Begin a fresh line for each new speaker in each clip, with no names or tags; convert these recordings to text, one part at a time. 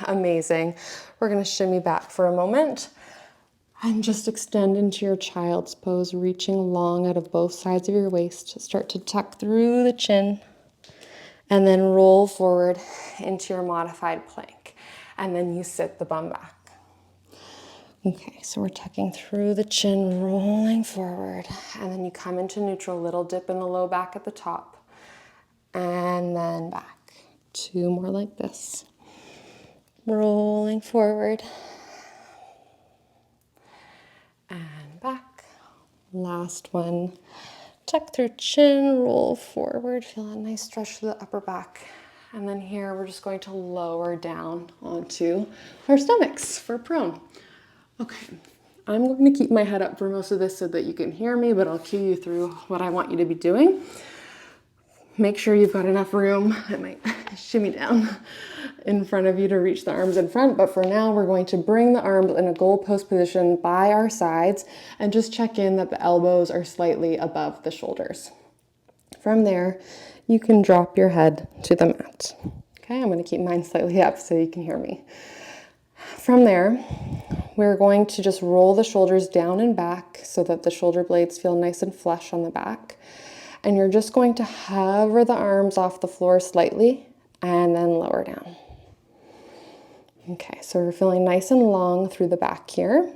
Amazing. We're going to shimmy back for a moment and just extend into your child's pose, reaching long out of both sides of your waist. Start to tuck through the chin and then roll forward into your modified plank. And then you sit the bum back. Okay, so we're tucking through the chin, rolling forward, and then you come into neutral, little dip in the low back at the top, and then back. 2 more like this. Rolling forward, and back. Last one. Tuck through chin, roll forward, feel a nice stretch through the upper back. And then here, we're just going to lower down onto our stomachs for prone. Okay, I'm going to keep my head up for most of this so that you can hear me, but I'll cue you through what I want you to be doing. Make sure you've got enough room. I might shimmy down in front of you to reach the arms in front, but for now we're going to bring the arms in a goalpost position by our sides and just check in that the elbows are slightly above the shoulders. From there, you can drop your head to the mat. Okay, I'm going to keep mine slightly up so you can hear me. From there, we're going to just roll the shoulders down and back so that the shoulder blades feel nice and flush on the back. And you're just going to hover the arms off the floor slightly and then lower down. Okay, so we're feeling nice and long through the back here.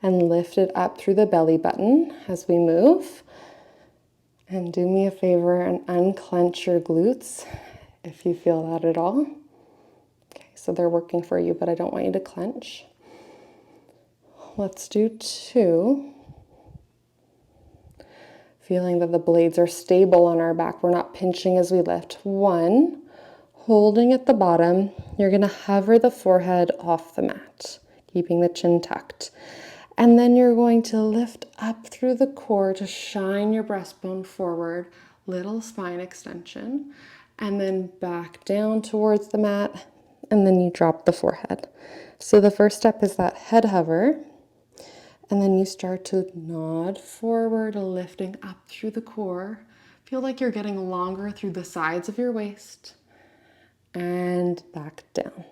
And lift it up through the belly button as we move. And do me a favor and unclench your glutes if you feel that at all. Okay, so they're working for you, but I don't want you to clench. Let's do 2. Feeling that the blades are stable on our back. We're not pinching as we lift. 1, holding at the bottom. You're going to hover the forehead off the mat, keeping the chin tucked. And then you're going to lift up through the core to shine your breastbone forward, little spine extension, and then back down towards the mat, and then you drop the forehead. So the first step is that head hover. And then you start to nod forward, lifting up through the core. Feel like you're getting longer through the sides of your waist. And back down.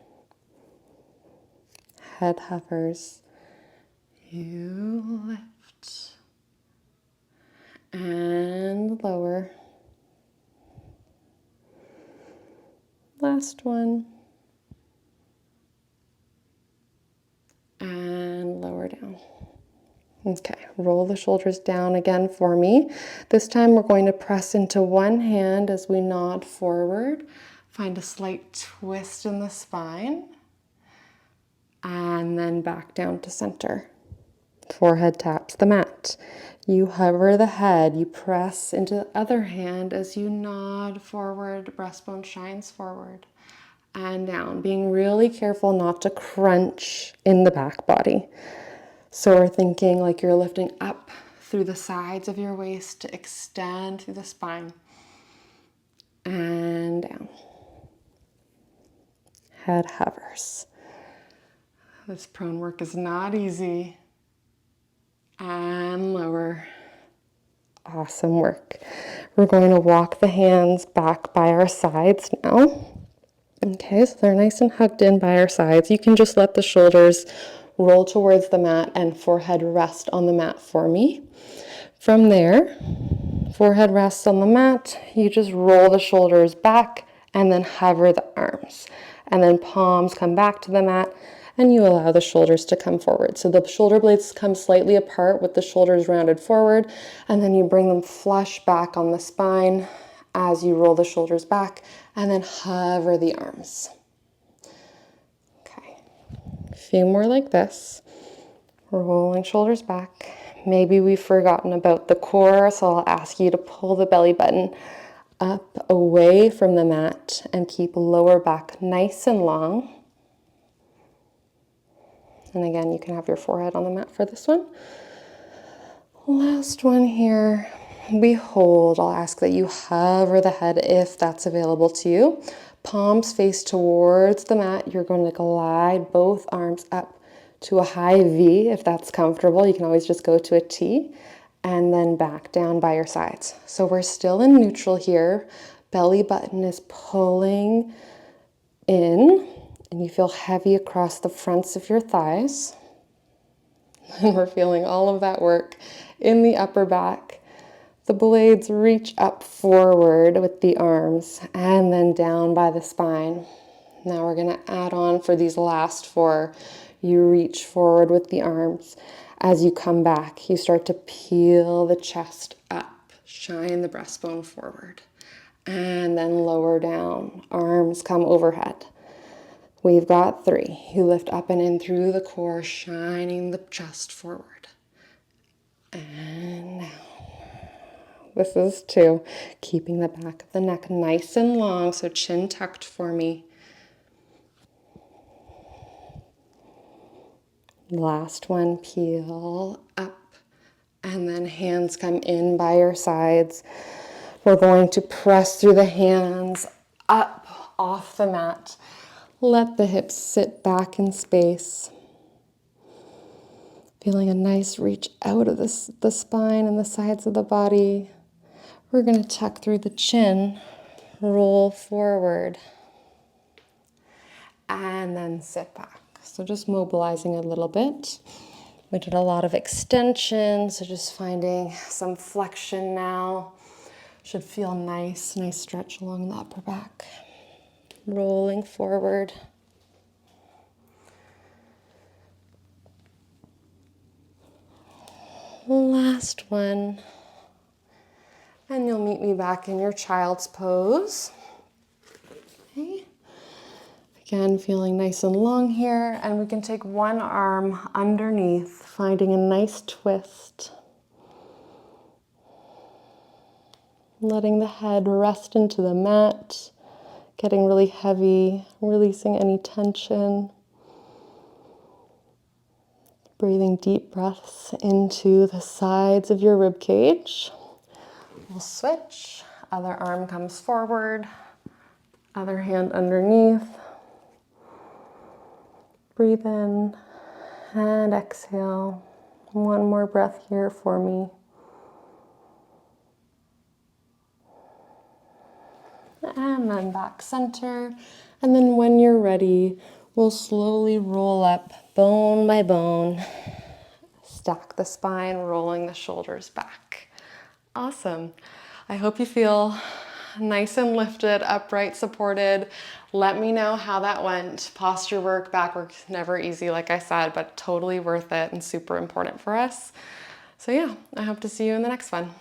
Head hovers. You lift. And lower. Last one. And lower down. Okay, roll the shoulders down again for me. This time we're going to press into one hand as we nod forward. Find a slight twist in the spine. And then back down to center. Forehead taps the mat. You hover the head. You press into the other hand as you nod forward. Breastbone shines forward. And down. Being really careful not to crunch in the back body. So we're thinking like you're lifting up through the sides of your waist to extend through the spine. And down. Head hovers. This prone work is not easy. And lower. Awesome work. We're going to walk the hands back by our sides now. Okay, so they're nice and hugged in by our sides. You can just let the shoulders roll towards the mat and forehead rest on the mat for me. From there, forehead rests on the mat. You just roll the shoulders back and then hover the arms. And then palms come back to the mat and you allow the shoulders to come forward. So the shoulder blades come slightly apart with the shoulders rounded forward, and then you bring them flush back on the spine as you roll the shoulders back and then hover the arms. Okay, a few more like this. Rolling shoulders back. Maybe we've forgotten about the core, so I'll ask you to pull the belly button up away from the mat and keep lower back nice and long. And again, you can have your forehead on the mat for this one. Last one here. We hold. I'll ask that you hover the head if that's available to you. Palms face towards the mat. You're going to glide both arms up to a high V if that's comfortable. You can always just go to a T and then back down by your sides. So we're still in neutral here. Belly button is pulling in, and you feel heavy across the fronts of your thighs. And we're feeling all of that work in the upper back. The blades reach up forward with the arms and then down by the spine. Now we're going to add on for these last four. You reach forward with the arms. As you come back, you start to peel the chest up, shine the breastbone forward, and then lower down. Arms come overhead. We've got 3. You lift up and in through the core, shining the chest forward. And down. This is 2. Keeping the back of the neck nice and long, so chin tucked for me. Last one, peel up, and then hands come in by your sides. We're going to press through the hands up off the mat. Let the hips sit back in space. Feeling a nice reach out of the spine and the sides of the body. We're going to tuck through the chin, roll forward, and then sit back. So just mobilizing a little bit. We did a lot of extension, so just finding some flexion now. Should feel nice stretch along the upper back. Rolling forward. Last one. And you'll meet me back in your child's pose. Okay. Again, feeling nice and long here, and we can take one arm underneath, finding a nice twist. Letting the head rest into the mat, getting really heavy, releasing any tension. Breathing deep breaths into the sides of your rib cage. We'll switch. Other arm comes forward, other hand underneath. Breathe in and exhale. One more breath here for me. And then back center. And then when you're ready, we'll slowly roll up bone by bone. Stack the spine, rolling the shoulders back. Awesome. I hope you feel nice and lifted, upright, supported. Let me know how that went. Posture work, back work, never easy, like I said, but totally worth it and super important for us. So yeah, I hope to see you in the next one.